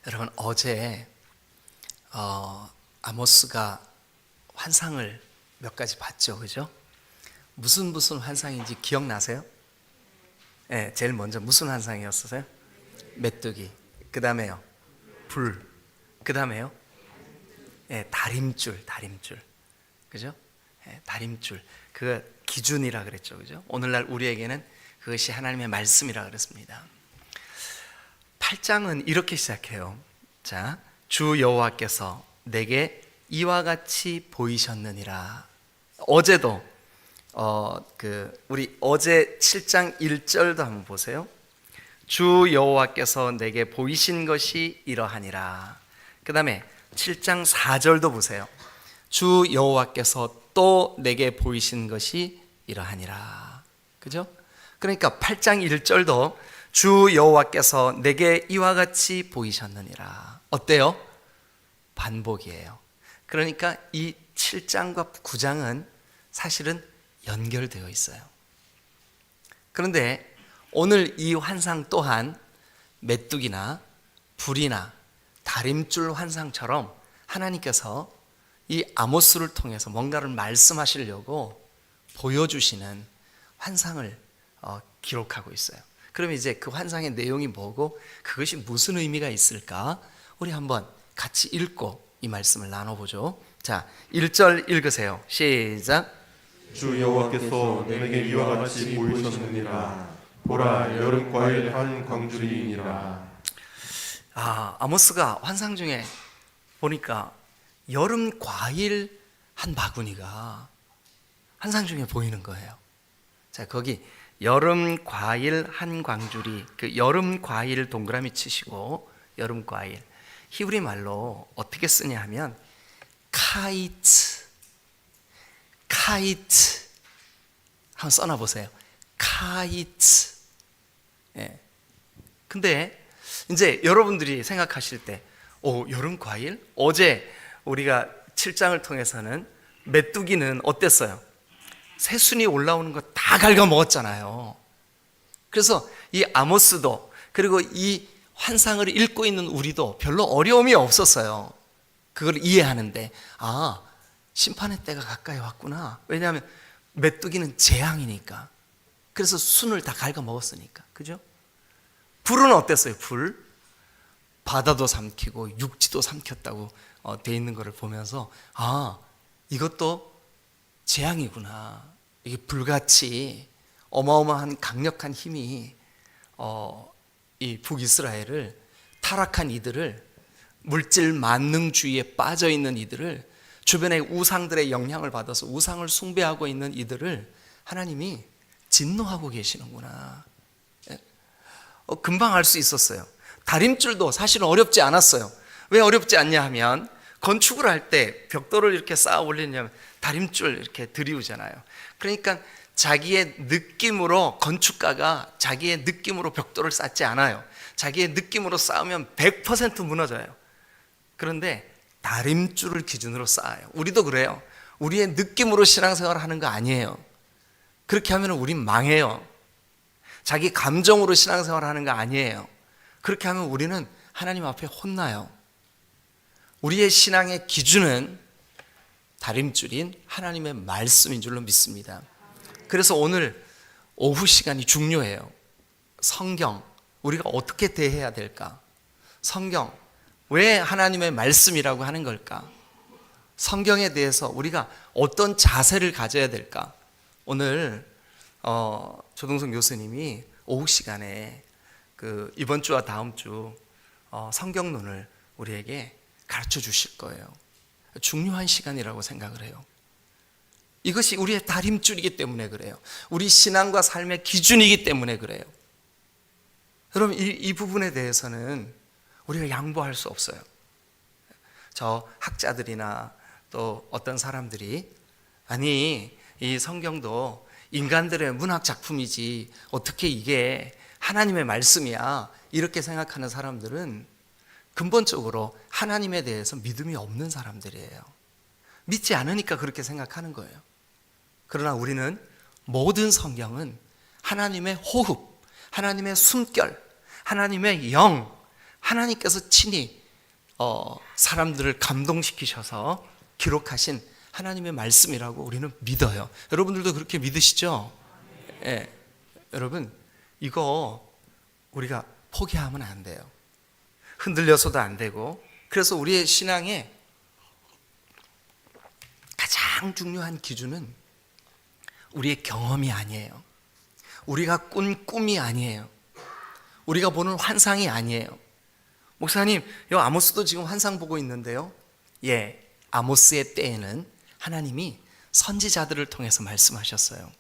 여러분 어제 아모스가 환상을 몇 가지 봤죠, 그죠? 무슨 환상인지 기억나세요? 네, 제일 먼저 무슨 환상이었어요? 메뚜기. 그 다음에요, 불. 그 다음에요, 네, 다림줄. 그죠? 네, 다림줄. 그 기준이라 그랬죠, 그죠? 오늘날 우리에게는 그것이 하나님의 말씀이라 그랬습니다. 8장은 이렇게 시작해요. 자, 주 여호와께서 내게 이와 같이 보이셨느니라. 어제도 우리 어제 7장 1절도 한번 보세요. 주 여호와께서 내게 보이신 것이 이러하니라. 그 다음에 7장 4절도 보세요. 주 여호와께서 또 내게 보이신 것이 이러하니라. 그죠? 그러니까 8장 1절도 주 여호와께서 내게 이와 같이 보이셨느니라. 어때요? 반복이에요. 그러니까 이 7장과 9장은 사실은 연결되어 있어요. 그런데 오늘 이 환상 또한 메뚜기나 불이나 다림줄 환상처럼 하나님께서 이 아모스를 통해서 뭔가를 말씀하시려고 보여주시는 환상을 기록하고 있어요. 그러면 이제 그 환상의 내용이 뭐고 그것이 무슨 의미가 있을까? 우리 한번 같이 읽고 이 말씀을 나눠보죠. 자, 1절 읽으세요. 시작. 주 여호와께서 내게 이와 같이 보이셨느니라. 보라, 여름 과일 한 광주리이니라. 아모스가 환상 중에 보니까 여름 과일 한 바구니가 환상 중에 보이는 거예요. 자, 거기 여름 과일 한 광주리, 그 여름 과일 동그라미 치시고 여름 과일 히브리 말로 어떻게 쓰냐 하면 카이트 한번 써놔 보세요. 카이트. 예. 근데 이제 여러분들이 생각하실 때 여름 과일? 어제 우리가 7장을 통해서는 메뚜기는 어땠어요? 새순이 올라오는 거 다 갉아 먹었잖아요. 그래서 이 아모스도 그리고 이 환상을 읽고 있는 우리도 별로 어려움이 없었어요. 그걸 이해하는데 심판의 때가 가까이 왔구나. 왜냐하면 메뚜기는 재앙이니까. 그래서 순을 다 갉아 먹었으니까. 그죠? 불은 어땠어요? 불? 바다도 삼키고 육지도 삼켰다고 돼 있는 것을 보면서 이것도 재앙이구나. 이게 불같이 어마어마한 강력한 힘이 이 북이스라엘을 타락한 이들을 물질 만능주의에 빠져 있는 이들을 주변의 우상들의 영향을 받아서 우상을 숭배하고 있는 이들을 하나님이 진노하고 계시는구나. 금방 알 수 있었어요. 다림줄도 사실은 어렵지 않았어요. 왜 어렵지 않냐 하면 건축을 할 때 벽돌을 이렇게 쌓아 올리냐면 다림줄 이렇게 들이우잖아요. 그러니까 자기의 느낌으로 건축가가 자기의 느낌으로 벽돌을 쌓지 않아요. 자기의 느낌으로 쌓으면 100% 무너져요. 그런데 다림줄을 기준으로 쌓아요. 우리도 그래요. 우리의 느낌으로 신앙생활을 하는 거 아니에요. 그렇게 하면 우린 망해요. 자기 감정으로 신앙생활을 하는 거 아니에요. 그렇게 하면 우리는 하나님 앞에 혼나요. 우리의 신앙의 기준은 다림줄인 하나님의 말씀인 줄로 믿습니다. 그래서 오늘 오후 시간이 중요해요. 성경, 우리가 어떻게 대해야 될까? 성경, 왜 하나님의 말씀이라고 하는 걸까? 성경에 대해서 우리가 어떤 자세를 가져야 될까? 오늘 조동성 교수님이 오후 시간에 이번 주와 다음 주 성경론을 우리에게 가르쳐 주실 거예요. 중요한 시간이라고 생각을 해요. 이것이 우리의 다림줄이기 때문에 그래요. 우리 신앙과 삶의 기준이기 때문에 그래요. 여러분 이 부분에 대해서는 우리가 양보할 수 없어요. 저 학자들이나 또 어떤 사람들이 이 성경도 인간들의 문학 작품이지 어떻게 이게 하나님의 말씀이야 이렇게 생각하는 사람들은 근본적으로 하나님에 대해서 믿음이 없는 사람들이에요. 믿지 않으니까 그렇게 생각하는 거예요. 그러나 우리는 모든 성경은 하나님의 호흡, 하나님의 숨결, 하나님의 영, 하나님께서 친히 사람들을 감동시키셔서 기록하신 하나님의 말씀이라고 우리는 믿어요. 여러분들도 그렇게 믿으시죠? 예. 여러분, 이거 우리가 포기하면 안 돼요. 흔들려서도 안 되고. 그래서 우리의 신앙의 가장 중요한 기준은 우리의 경험이 아니에요. 우리가 꾼 꿈이 아니에요. 우리가 보는 환상이 아니에요. 목사님, 이 아모스도 지금 환상 보고 있는데요. 예, 아모스의 때에는 하나님이 선지자들을 통해서 말씀하셨어요.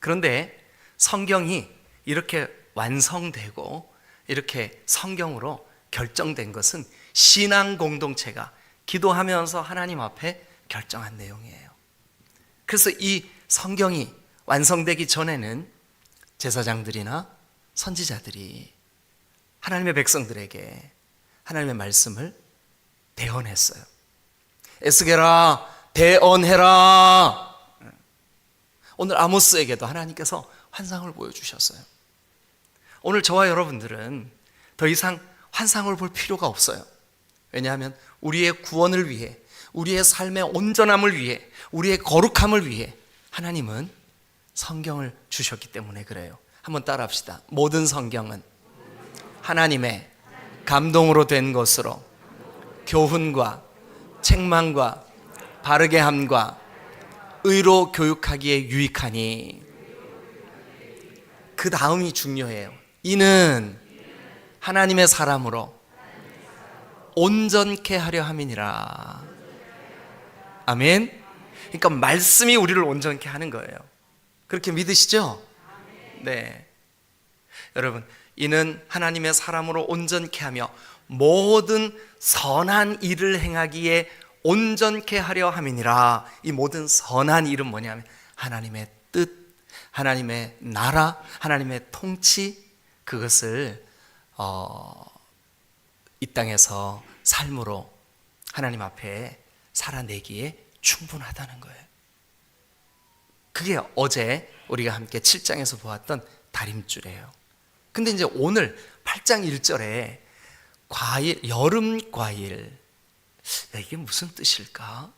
그런데 성경이 이렇게 완성되고 이렇게 성경으로 결정된 것은 신앙 공동체가 기도하면서 하나님 앞에 결정한 내용이에요. 그래서 이 성경이 완성되기 전에는 제사장들이나 선지자들이 하나님의 백성들에게 하나님의 말씀을 대언했어요. 에스겔아, 대언해라. 오늘 아모스에게도 하나님께서 환상을 보여주셨어요. 오늘 저와 여러분들은 더 이상 환상을 볼 필요가 없어요. 왜냐하면 우리의 구원을 위해, 우리의 삶의 온전함을 위해, 우리의 거룩함을 위해 하나님은 성경을 주셨기 때문에 그래요. 한번 따라합시다. 모든 성경은 하나님의 감동으로 된 것으로 교훈과 책망과 바르게 함과 의로 교육하기에 유익하니. 그 다음이 중요해요. 이는 하나님의 사람으로 온전케 하려 함이니라. 아멘. 그러니까 말씀이 우리를 온전케 하는 거예요. 그렇게 믿으시죠? 네. 여러분, 이는 하나님의 사람으로 온전케 하며 모든 선한 일을 행하기에 온전케 하려 함이니라. 이 모든 선한 일은 뭐냐면 하나님의 뜻, 하나님의 나라, 하나님의 통치, 그것을 이 땅에서 삶으로 하나님 앞에 살아내기에 충분하다는 거예요. 그게 어제 우리가 함께 7장에서 보았던 다림줄이에요. 근데 이제 오늘 8장 1절에 과일, 여름 과일, 이게 무슨 뜻일까?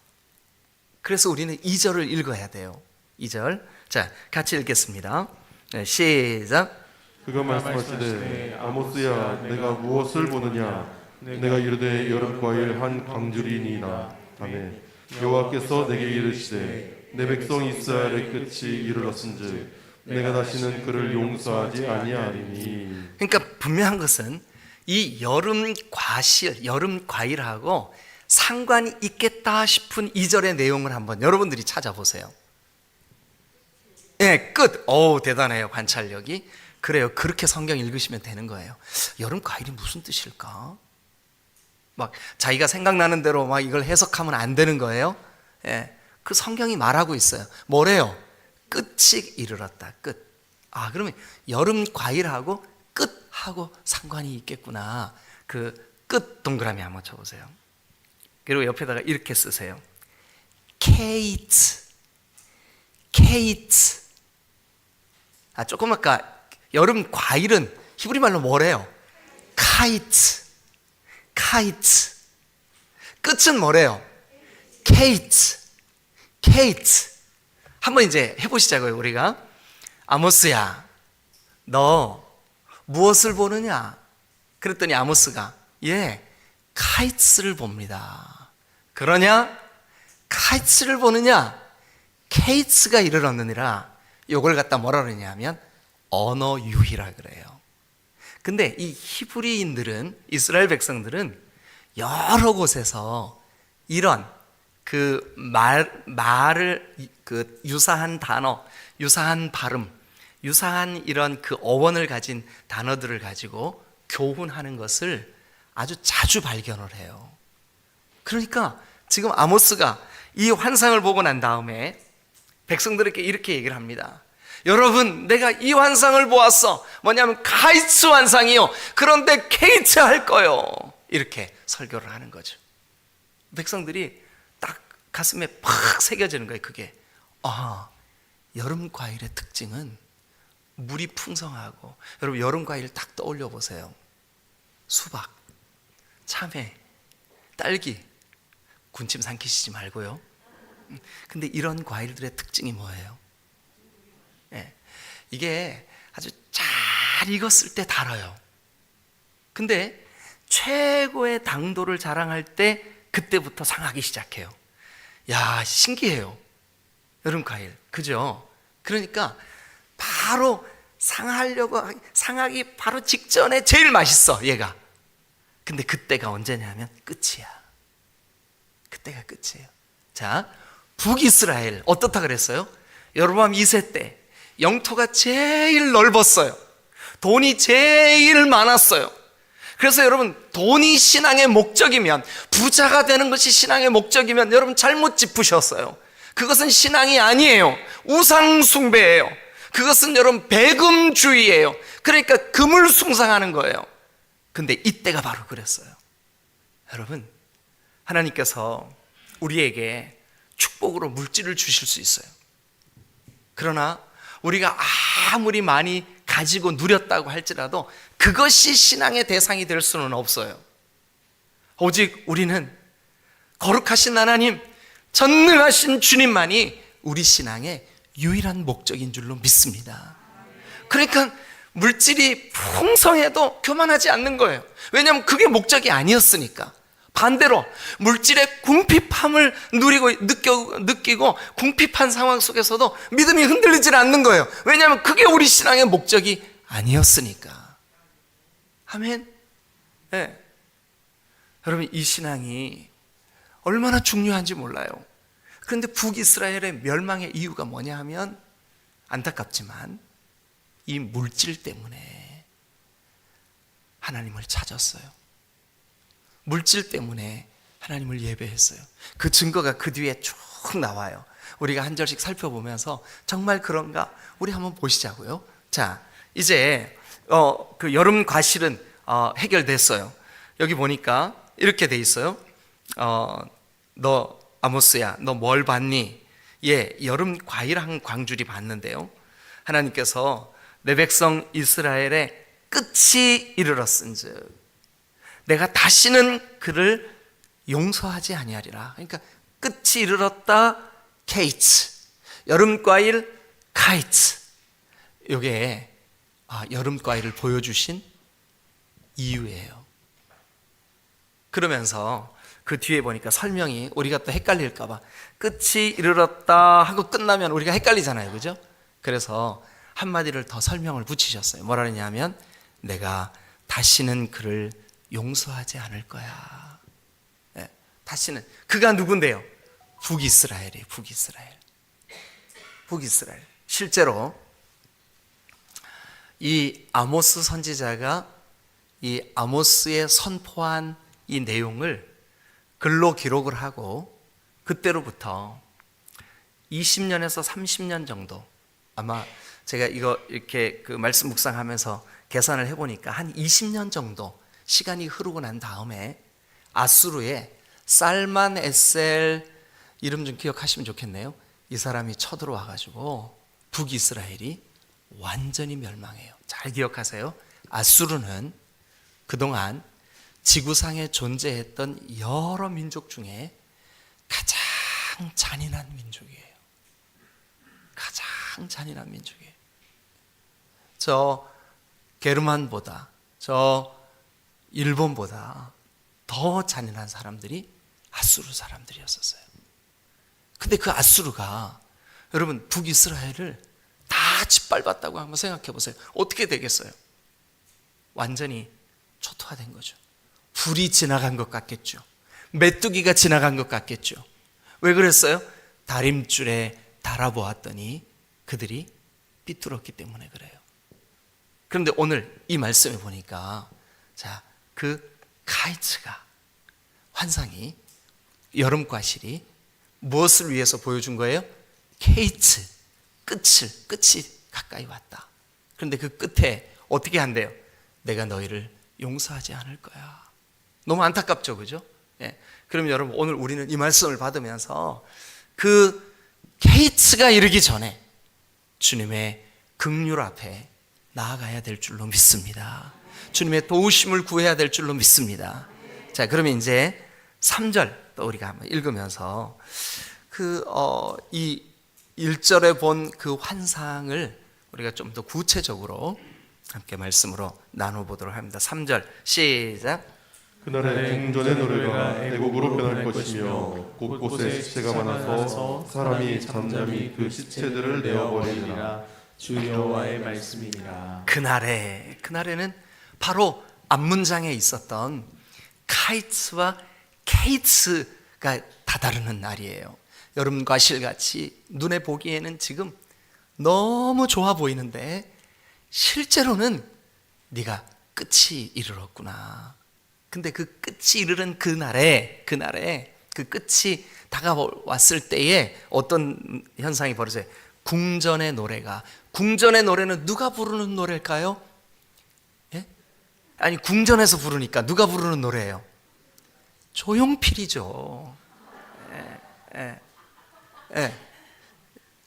그래서 우리는 2절을 읽어야 돼요. 2절. 자, 같이 읽겠습니다. 네, 시작. 그가 말씀하시되 아모스야, 내가 무엇을 보느냐? 내가 이르되 여름 과일 한 광주리니이다. 아멘. 여호와께서 내게 이르시되 내 백성 이스라엘의 끝이 이르렀은즉 내가 다시는 그를 용서하지 아니하리니. 그러니까 분명한 것은 이 여름 과실, 여름 과일하고 상관이 있겠다 싶은 2절의 내용을 한번 여러분들이 찾아보세요. 예, 끝. 대단해요, 관찰력이. 그래요, 그렇게 성경 읽으시면 되는 거예요. 여름 과일이 무슨 뜻일까? 막 자기가 생각나는 대로 막 이걸 해석하면 안 되는 거예요. 예, 그 성경이 말하고 있어요. 뭐래요? 끝이 이르렀다. 끝. 그러면 여름 과일하고 끝하고 상관이 있겠구나. 그 끝 동그라미 한번 쳐보세요. 그리고 옆에다가 이렇게 쓰세요. 케이트. 케이트. 조금 아까 여름 과일은 히브리 말로 뭐래요? 카이트. 카이트. 끝은 뭐래요? 케이트. 케이트. 한번 이제 해보시자고요, 우리가. 아모스야, 너 무엇을 보느냐? 그랬더니 아모스가, 카이트를 봅니다. 그러냐? 카이트를 보느냐? 케이트가 이르렀느니라. 요걸 갖다 뭐라 그러냐면 언어 유희라 그래요. 근데 이 히브리인들은, 이스라엘 백성들은 여러 곳에서 이런 그 말을 그 유사한 단어, 유사한 발음, 유사한 이런 그 어원을 가진 단어들을 가지고 교훈하는 것을 아주 자주 발견을 해요. 그러니까 지금 아모스가 이 환상을 보고 난 다음에 백성들에게 이렇게 얘기를 합니다. 여러분, 내가 이 환상을 보았어. 뭐냐면 카이츠 환상이요. 그런데 케이츠 할 거요. 이렇게 설교를 하는 거죠. 백성들이 딱 가슴에 팍 새겨지는 거예요. 그게 여름 과일의 특징은 물이 풍성하고, 여러분 여름 과일 딱 떠올려 보세요. 수박, 참외, 딸기, 군침 삼키시지 말고요. 근데 이런 과일들의 특징이 뭐예요? 이게 아주 잘 익었을 때 달아요. 근데 최고의 당도를 자랑할 때 그때부터 상하기 시작해요. 야, 신기해요. 여름 과일, 그죠? 그러니까 바로 상하기 바로 직전에 제일 맛있어, 얘가. 근데 그때가 언제냐면 끝이야. 그때가 끝이에요. 자, 북이스라엘 어떻다 그랬어요? 여로보암 2세 때 영토가 제일 넓었어요. 돈이 제일 많았어요. 그래서 여러분, 돈이 신앙의 목적이면, 부자가 되는 것이 신앙의 목적이면 여러분 잘못 짚으셨어요. 그것은 신앙이 아니에요. 우상숭배예요. 그것은 여러분 배금주의예요. 그러니까 금을 숭상하는 거예요. 근데 이때가 바로 그랬어요. 여러분, 하나님께서 우리에게 축복으로 물질을 주실 수 있어요. 그러나 우리가 아무리 많이 가지고 누렸다고 할지라도 그것이 신앙의 대상이 될 수는 없어요. 오직 우리는 거룩하신 하나님, 전능하신 주님만이 우리 신앙의 유일한 목적인 줄로 믿습니다. 그러니까 물질이 풍성해도 교만하지 않는 거예요. 왜냐하면 그게 목적이 아니었으니까. 반대로 물질의 궁핍함을 느끼고 궁핍한 상황 속에서도 믿음이 흔들리질 않는 거예요. 왜냐하면 그게 우리 신앙의 목적이 아니었으니까. 아멘. 네. 여러분, 이 신앙이 얼마나 중요한지 몰라요. 그런데 북이스라엘의 멸망의 이유가 뭐냐 하면, 안타깝지만 이 물질 때문에 하나님을 찾았어요. 물질 때문에 하나님을 예배했어요. 그 증거가 그 뒤에 쭉 나와요. 우리가 한 절씩 살펴보면서 정말 그런가 우리 한번 보시자고요. 자, 이제 그 여름 과실은 해결됐어요. 여기 보니까 이렇게 돼 있어요. 너 아모스야, 너 뭘 봤니? 예, 여름 과일 한 광주리 봤는데요. 하나님께서 내 백성 이스라엘의 끝이 이르렀은즉 내가 다시는 그를 용서하지 아니하리라. 그러니까 끝이 이르렀다, 케이츠. 여름 과일, 카이츠. 이게 여름 과일을 보여주신 이유예요. 그러면서 그 뒤에 보니까 설명이, 우리가 또 헷갈릴까봐, 끝이 이르렀다 하고 끝나면 우리가 헷갈리잖아요, 그죠? 그래서 한마디를 더 설명을 붙이셨어요. 뭐라 하냐면, 내가 다시는 그를 용서하지 않을 거야. 네, 다시는. 그가 누군데요? 북이스라엘이에요. 북이스라엘. 실제로 이 아모스 선지자가 이 아모스에 선포한 이 내용을 글로 기록을 하고, 그때로부터 20년에서 30년 정도, 아마 제가 이거 이렇게 그 말씀 묵상하면서 계산을 해보니까 한 20년 정도 시간이 흐르고 난 다음에 아수르의 살만 에셀, 이름 좀 기억하시면 좋겠네요. 이 사람이 쳐들어와 가지고 북이스라엘이 완전히 멸망해요. 잘 기억하세요. 아수르는 그동안 지구상에 존재했던 여러 민족 중에 가장 잔인한 민족이에요. 가장 잔인한 민족이에요. 저 게르만보다, 저 일본보다 더 잔인한 사람들이 아수르 사람들이었었어요. 근데 그 아수르가 여러분 북이스라엘을 다 짓밟았다고 한번 생각해 보세요. 어떻게 되겠어요? 완전히 초토화된 거죠. 불이 지나간 것 같겠죠. 메뚜기가 지나간 것 같겠죠. 왜 그랬어요? 다림줄에 달아보았더니 그들이 삐뚤었기 때문에 그래요. 그런데 오늘 이 말씀에 보니까, 자, 그 카이츠가, 환상이, 여름 과실이 무엇을 위해서 보여준 거예요? 케이츠, 끝이 가까이 왔다. 그런데 그 끝에 어떻게 한대요? 내가 너희를 용서하지 않을 거야. 너무 안타깝죠, 그죠? 예. 그럼 여러분, 오늘 우리는 이 말씀을 받으면서 그 케이츠가 이르기 전에 주님의 긍휼 앞에 나아가야 될 줄로 믿습니다. 주님의 도우심을 구해야 될 줄로 믿습니다. 자, 그러면 이제 3절 또 우리가 한번 읽으면서 이 1절에 본 그 환상을 우리가 좀 더 구체적으로 함께 말씀으로 나눠보도록 합니다. 3절 시작. 그날에 궁전의 노래가 애곡으로 변할 것이며 곳곳에 시체가 많아서 사람이 잠잠히 그 시체들을 내어버리리라. 주 여호와의 말씀이니라. 그날에는 바로 앞문장에 있었던 카이츠와 케이츠가 다다르는 날이에요. 여름과 실같이 눈에 보기에는 지금 너무 좋아 보이는데 실제로는 네가 끝이 이르렀구나. 근데 그 끝이 이르는 그날에 그 끝이 다가왔을 때에 어떤 현상이 벌어져요? 궁전의 노래는 누가 부르는 노래일까요? 예? 아니, 궁전에서 부르니까 누가 부르는 노래예요? 조용필이죠.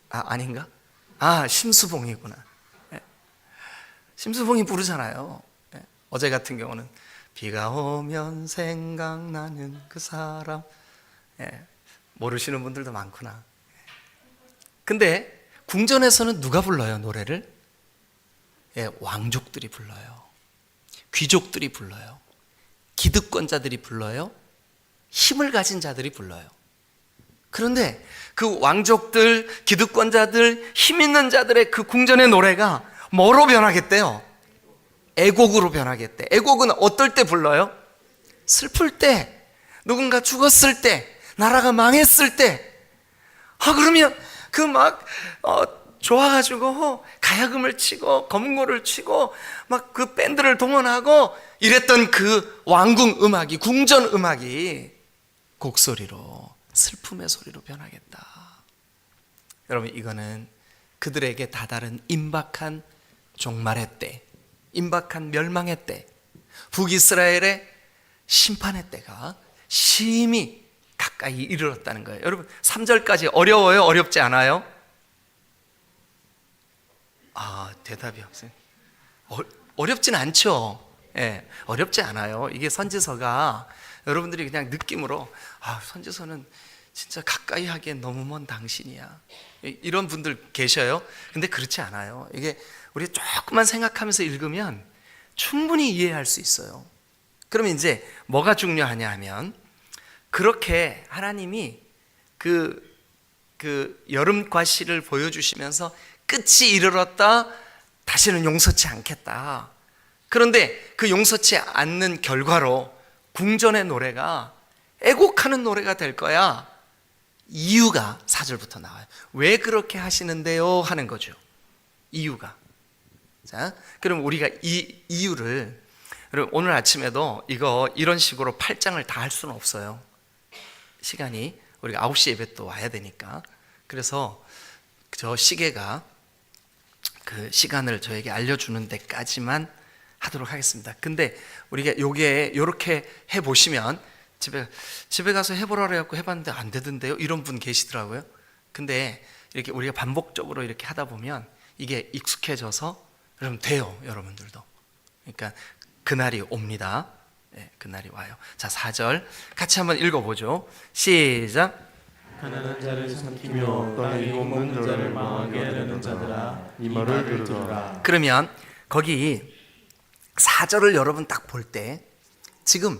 아닌가? 심수봉이구나. 심수봉이 부르잖아요. 어제 같은 경우는 비가 오면 생각나는 그 사람. 모르시는 분들도 많구나. 근데 궁전에서는 누가 불러요, 노래를? 왕족들이 불러요. 귀족들이 불러요. 기득권자들이 불러요. 힘을 가진 자들이 불러요. 그런데 그 왕족들, 기득권자들, 힘 있는 자들의 그 궁전의 노래가 뭐로 변하겠대요? 애곡으로 변하겠대. 애곡은 어떨 때 불러요? 슬플 때, 누군가 죽었을 때, 나라가 망했을 때. 그러면 좋아가지고 가야금을 치고 검고를 치고 막 그 밴드를 동원하고 이랬던 그 왕궁 음악이, 궁전 음악이 곡소리로, 슬픔의 소리로 변하겠다. 여러분, 이거는 그들에게 다다른 임박한 종말의 때, 임박한 멸망의 때, 북이스라엘의 심판의 때가 심히 가까이 이르렀다는 거예요. 여러분, 3절까지 어려워요? 어렵지 않아요? 대답이 없어요. 어렵진 않죠. 어렵지 않아요. 이게 선지서가 여러분들이 그냥 느낌으로 선지서는 진짜 가까이 하기엔 너무 먼 당신이야, 이런 분들 계셔요. 근데 그렇지 않아요. 이게 우리 조금만 생각하면서 읽으면 충분히 이해할 수 있어요. 그러면 이제 뭐가 중요하냐 하면, 그렇게 하나님이 그 여름과 실을 보여주시면서 끝이 이르렀다, 다시는 용서치 않겠다. 그런데 그 용서치 않는 결과로 궁전의 노래가 애곡하는 노래가 될 거야. 이유가 4절부터 나와요. 왜 그렇게 하시는데요? 하는 거죠. 이유가. 자, 그럼 우리가 이 이유를, 오늘 아침에도 이런 식으로 8장을 다 할 수는 없어요. 시간이, 우리가 9시 예배 또 와야 되니까. 그래서 저 시계가 그 시간을 저에게 알려주는 데까지만 하도록 하겠습니다. 근데 우리가 요렇게 해보시면, 집에 가서 해보라 그래갖고 해봤는데 안 되던데요? 이런 분 계시더라고요. 근데 이렇게 우리가 반복적으로 이렇게 하다 보면 이게 익숙해져서 여러분 돼요, 여러분들도. 그러니까 그날이 옵니다. 그날이 와요. 자, 4절 같이 한번 읽어보죠. 시작. 가난한 자를 삼키며 땅에 힘없는 자를 망하게 하려는 자들아, 이 말을 들으라. 그러면 거기 4절을 여러분 딱 볼 때, 지금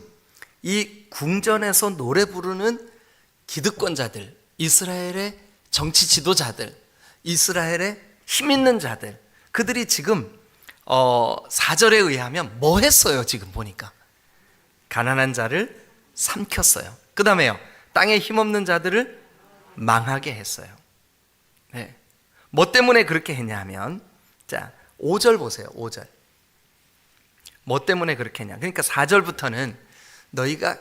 이 궁전에서 노래 부르는 기득권자들, 이스라엘의 정치 지도자들, 이스라엘의 힘 있는 자들, 그들이 지금 4절에 의하면 뭐 했어요? 지금 보니까 가난한 자를 삼켰어요. 그 다음에요, 땅에 힘없는 자들을 망하게 했어요. 뭐 때문에 그렇게 했냐면, 자, 5절 보세요. 5절 뭐 때문에 그렇게 했냐. 그러니까 4절부터는 너희가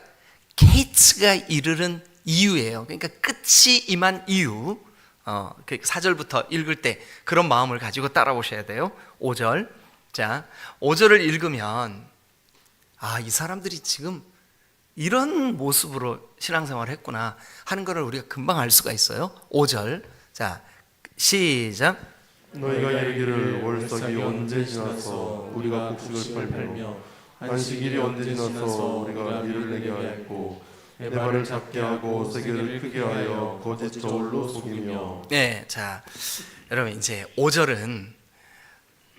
케이츠가 이르는 이유예요. 그러니까 끝이 임한 이유. 4절부터 읽을 때 그런 마음을 가지고 따라오셔야 돼요. 5절. 자, 5절을 읽으면 이 사람들이 지금 이런 모습으로 신앙생활을 했구나 하는 것을 우리가 금방 알 수가 있어요. 5절. 자, 시작. 너희가 이르기를 월삭이 언제 지나서 우리가 곡식을 팔며 안식일이 언제 지나서 우리가 밀을 내게 하였고 내 발을 작게 하고 세계를 크게 하여 거짓 저울로 속이며. 네, 자, 여러분 이제 5절은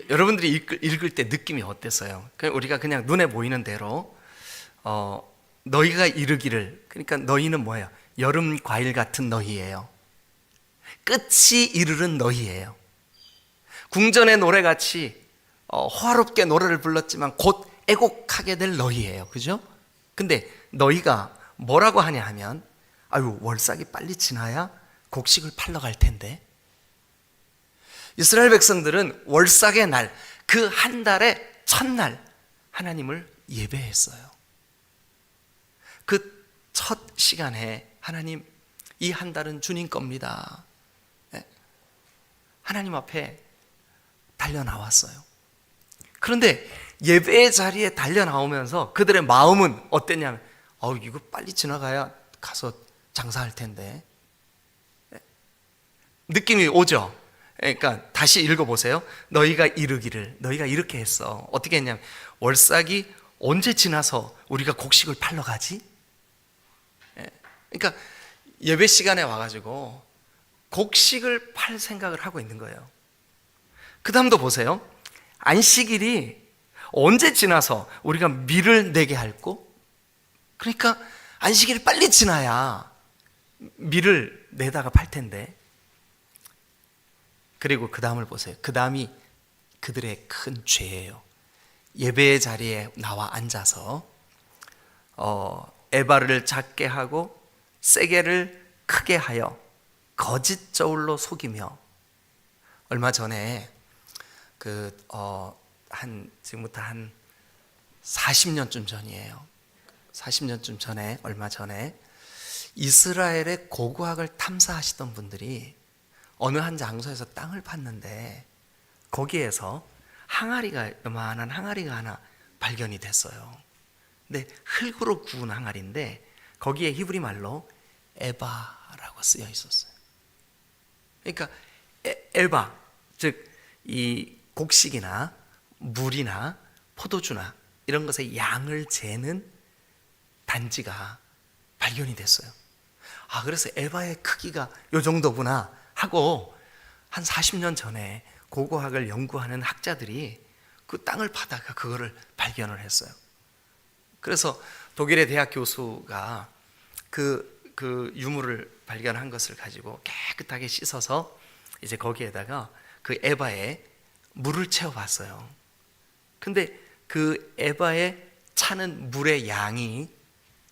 여러분들이 읽을 때 느낌이 어땠어요? 우리가 그냥 눈에 보이는 대로 너희가 이르기를, 그러니까 너희는 뭐예요? 여름 과일 같은 너희예요. 끝이 이르는 너희예요. 궁전의 노래같이 호화롭게 노래를 불렀지만 곧 애곡하게 될 너희예요. 그죠? 근데 너희가 뭐라고 하냐 하면, 아유, 월삭이 빨리 지나야 곡식을 팔러 갈 텐데. 이스라엘 백성들은 월삭의 날, 그 한 달의 첫날 하나님을 예배했어요. 그 첫 시간에 하나님, 이 한 달은 주님 겁니다. 하나님 앞에 달려 나왔어요. 그런데 예배의 자리에 달려 나오면서 그들의 마음은 어땠냐면, 이거 빨리 지나가야 가서 장사할 텐데. 느낌이 오죠? 그러니까 다시 읽어보세요. 너희가 이르기를, 너희가 이렇게 했어. 어떻게 했냐면, 월삭이 언제 지나서 우리가 곡식을 팔러 가지? 그러니까 예배 시간에 와가지고 곡식을 팔 생각을 하고 있는 거예요. 그 다음도 보세요. 안식일이 언제 지나서 우리가 밀을 내게 할꼬? 그러니까 안식일이 빨리 지나야 밀을 내다가 팔 텐데. 그리고 그 다음을 보세요. 그 다음이 그들의 큰 죄예요. 예배의 자리에 나와 앉아서 에바를 작게 하고 세게를 크게 하여 거짓 저울로 속이며. 얼마 전에 지금부터 한 40년쯤 전이에요. 40년쯤 전에, 얼마 전에 이스라엘의 고고학을 탐사하시던 분들이 어느 한 장소에서 땅을 팠는데 거기에서 항아리가, 요만한 항아리가 하나 발견이 됐어요. 근데 흙으로 구운 항아리인데 거기에 히브리 말로 에바라고 쓰여 있었어요. 그러니까 에바, 즉 이 곡식이나 물이나 포도주나 이런 것의 양을 재는 단지가 발견이 됐어요. 그래서 에바의 크기가 요 정도구나 하고 한 40년 전에 고고학을 연구하는 학자들이 그 땅을 파다가 그거를 발견을 했어요. 그래서 독일의 대학 교수가 그 유물을 발견한 것을 가지고 깨끗하게 씻어서 이제 거기에다가 그 에바에 물을 채워봤어요. 근데 그 에바에 차는 물의 양이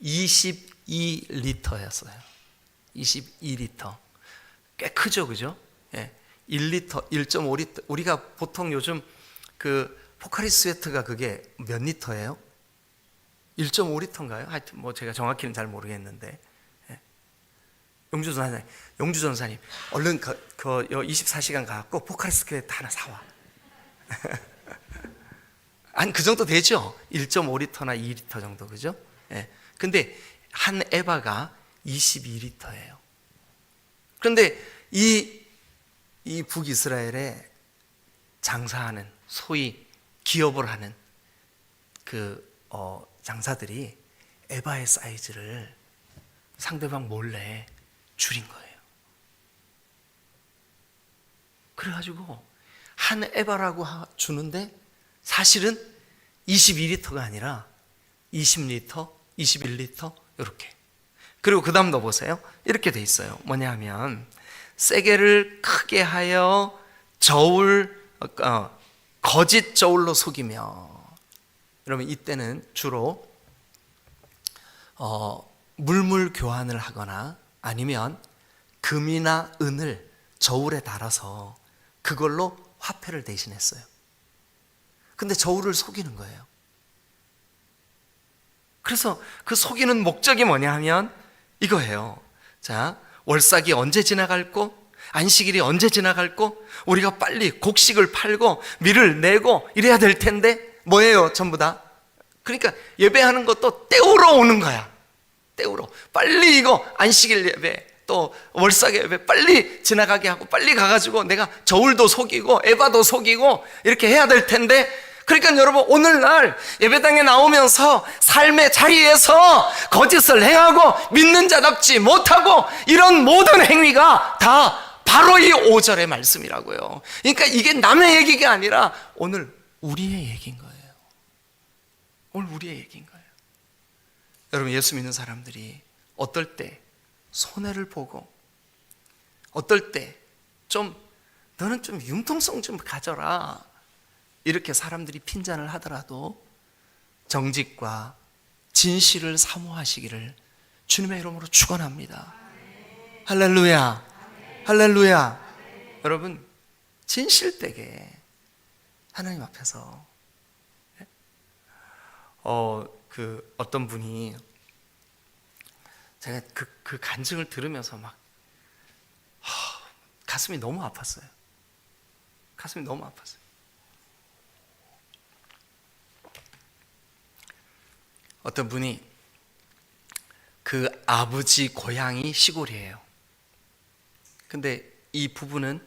22리터였어요. 22리터. 꽤 크죠, 그죠? 1리터, 1.5리터. 우리가 보통 요즘 그 포카리 스웨트가 그게 몇 리터예요? 1.5리터인가요? 하여튼 뭐 제가 정확히는 잘 모르겠는데. 용주 전사님, 얼른 24시간 가갖고 포카리 스웨트 하나 사와. 한 그 정도 되죠? 1.5리터나 2리터 정도, 그죠? 근데 한 에바가 22리터예요. 그런데 이 북이스라엘에 장사하는, 소위 기업을 하는 장사들이 에바의 사이즈를 상대방 몰래 줄인 거예요. 그래가지고 한 에바라고 주는데 사실은 22리터가 아니라 20리터, 21리터 이렇게. 그리고 그 다음도 보세요. 이렇게 돼 있어요. 뭐냐 하면 세게를 크게 하여 거짓 저울로 속이며. 여러분 이때는 주로 물물 교환을 하거나 아니면 금이나 은을 저울에 달아서 그걸로 화폐를 대신했어요. 근데 저울을 속이는 거예요. 그래서 그 속이는 목적이 뭐냐 하면 이거예요. 자, 월삭이 언제 지나갈고, 안식일이 언제 지나갈고, 우리가 빨리 곡식을 팔고 밀을 내고 이래야 될 텐데 뭐예요? 전부 다. 그러니까 예배하는 것도 때우러 오는 거야. 때우러. 빨리 이거 안식일 예배, 또 월삭 예배 빨리 지나가게 하고 빨리 가가지고 내가 저울도 속이고 에바도 속이고 이렇게 해야 될 텐데 그러니까 여러분, 오늘날 예배당에 나오면서 삶의 자리에서 거짓을 행하고 믿는 자답지 못하고 이런 모든 행위가 다 바로 이 5절의 말씀이라고요. 그러니까 이게 남의 얘기가 아니라 오늘 우리의 얘기인 거예요. 오늘 우리의 얘기인 거예요. 여러분, 예수 믿는 사람들이 어떨 때 손해를 보고, 어떨 때 너는 좀 융통성 좀 가져라, 이렇게 사람들이 핀잔을 하더라도 정직과 진실을 사모하시기를 주님의 이름으로 축원합니다. 할렐루야, 할렐루야. 여러분, 진실되게 하나님 앞에서 어떤 분이, 제가 그 간증을 들으면서 막 가슴이 너무 아팠어요. 가슴이 너무 아팠어요. 어떤 분이, 그 아버지 고향이 시골이에요. 근데 이 부부는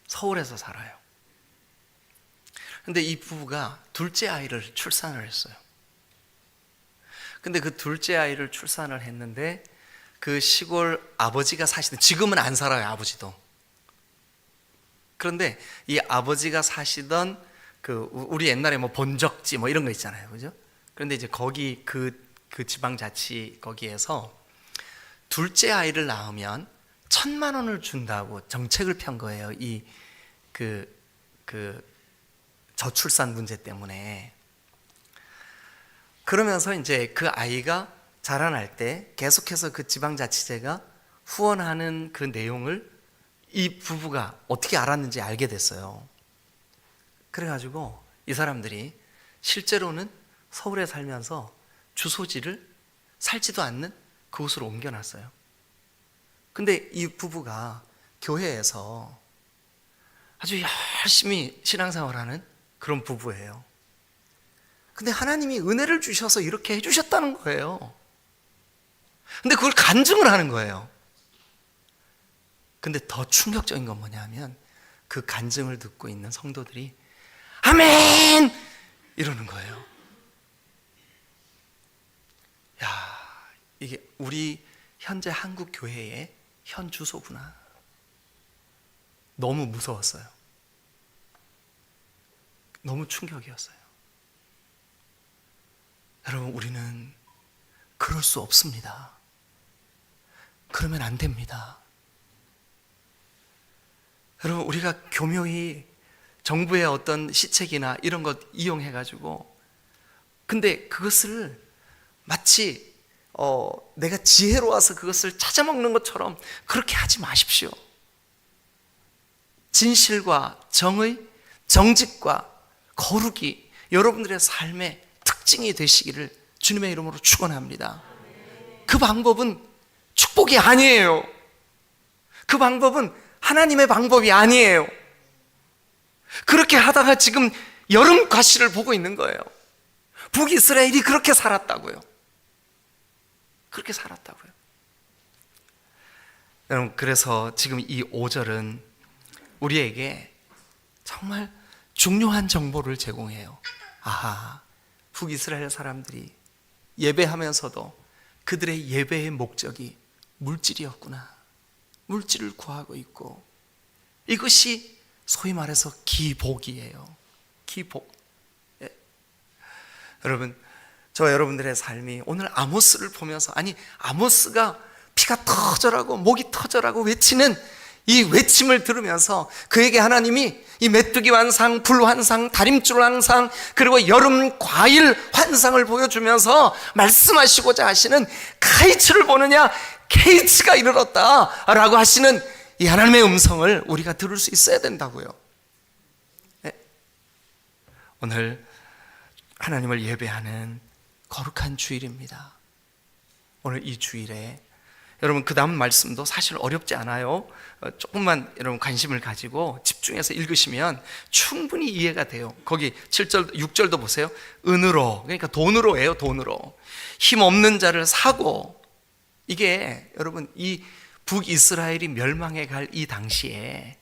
서울에서 살아요. 근데 이 부부가 둘째 아이를 출산을 했어요. 근데 그 둘째 아이를 출산을 했는데 그 시골 아버지가 사시던, 지금은 안 살아요, 아버지도. 그런데 이 아버지가 사시던 우리 옛날에 뭐 본적지 뭐 이런 거 있잖아요, 그죠? 그런데 이제 거기 그 지방자치 거기에서 둘째 아이를 낳으면 1,000만 원을 준다고 정책을 편 거예요. 이 저출산 문제 때문에. 그러면서 이제 그 아이가 자라날 때 계속해서 그 지방자치제가 후원하는 그 내용을 이 부부가 어떻게 알았는지 알게 됐어요. 그래가지고 이 사람들이 실제로는 서울에 살면서 주소지를 살지도 않는 그곳으로 옮겨놨어요. 근데 이 부부가 교회에서 아주 열심히 신앙생활하는 그런 부부예요. 근데 하나님이 은혜를 주셔서 이렇게 해주셨다는 거예요. 근데 그걸 간증을 하는 거예요. 근데 더 충격적인 건 뭐냐면 그 간증을 듣고 있는 성도들이 아멘! 이러는 거예요. 야, 이게 우리 현재 한국 교회의 현 주소구나. 너무 무서웠어요. 너무 충격이었어요. 여러분, 우리는 그럴 수 없습니다. 그러면 안 됩니다. 여러분, 우리가 교묘히 정부의 어떤 시책이나 이런 것 이용해가지고, 근데 그것을 마치 내가 지혜로워서 그것을 찾아먹는 것처럼 그렇게 하지 마십시오. 진실과 정의, 정직과 거룩이 여러분들의 삶의 특징이 되시기를 주님의 이름으로 축원합니다. 그 방법은 축복이 아니에요. 그 방법은 하나님의 방법이 아니에요. 그렇게 하다가 지금 여름 과시를 보고 있는 거예요. 북이스라엘이 그렇게 살았다고요. 그렇게 살았다고요. 여러분, 그래서 지금 이 5절은 우리에게 정말 중요한 정보를 제공해요. 아하, 북이스라엘 사람들이 예배하면서도 그들의 예배의 목적이 물질이었구나. 물질을 구하고 있고, 이것이 소위 말해서 기복이에요. 기복. 예. 여러분, 저와 여러분들의 삶이 오늘 아모스를 보면서, 아니, 아모스가 피가 터져라고 목이 터져라고 외치는 이 외침을 들으면서 그에게 하나님이 이 메뚜기 환상, 불 환상, 다림줄 환상, 그리고 여름 과일 환상을 보여주면서 말씀하시고자 하시는, 카이츠를 보느냐 케이츠가 이르렀다 라고 하시는 이 하나님의 음성을 우리가 들을 수 있어야 된다고요. 네. 오늘 하나님을 예배하는 거룩한 주일입니다. 오늘 이 주일에 여러분, 그 다음 말씀도 사실 어렵지 않아요. 조금만 여러분 관심을 가지고 집중해서 읽으시면 충분히 이해가 돼요. 거기 7절, 6절도 보세요. 은으로, 그러니까 돈으로예요. 돈으로 힘없는 자를 사고. 이게 여러분, 이 북이스라엘이 멸망해 갈 이 당시에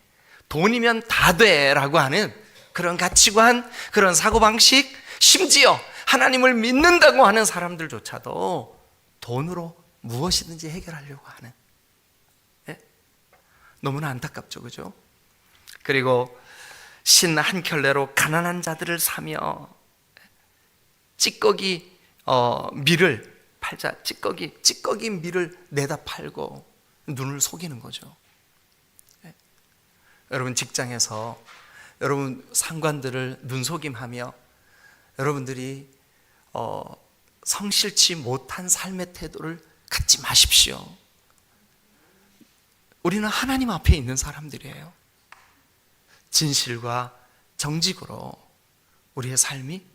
돈이면 다 돼라고 하는 그런 가치관, 그런 사고방식, 심지어 하나님을 믿는다고 하는 사람들조차도 돈으로 무엇이든지 해결하려고 하는, 예? 너무나 안타깝죠, 그죠? 그리고 신 한 켤레로 가난한 자들을 사며 찌꺼기 밀을 팔자, 찌꺼기 밀을 내다 팔고 눈을 속이는 거죠. 예? 여러분 직장에서 여러분 상관들을 눈속임하며 여러분들이 성실치 못한 삶의 태도를 갖지 마십시오. 우리는 하나님 앞에 있는 사람들이에요. 진실과 정직으로 우리의 삶이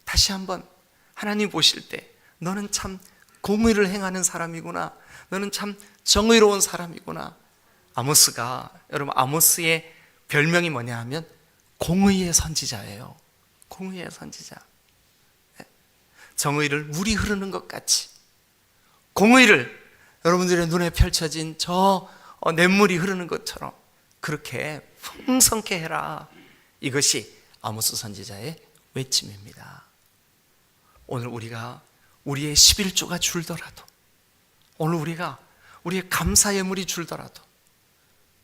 다시 한번 하나님 보실 때 너는 참 공의를 행하는 사람이구나, 너는 참 정의로운 사람이구나. 여러분 아모스의 별명이 뭐냐 하면 공의의 선지자예요. 공의의 선지자. 정의를 물이 흐르는 것 같이 공의를 여러분들의 눈에 펼쳐진 저 냇물이 흐르는 것처럼 그렇게 풍성케 해라. 이것이 아모스 선지자의 외침입니다. 오늘 우리가 우리의 11조가 줄더라도, 오늘 우리가 우리의 감사 예물이 줄더라도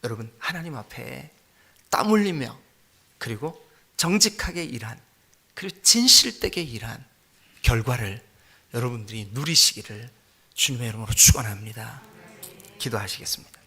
여러분 하나님 앞에 땀 흘리며 그리고 정직하게 일한, 그리고 진실되게 일한 결과를 여러분들이 누리시기를 주님의 이름으로 축원합니다. 기도하시겠습니다.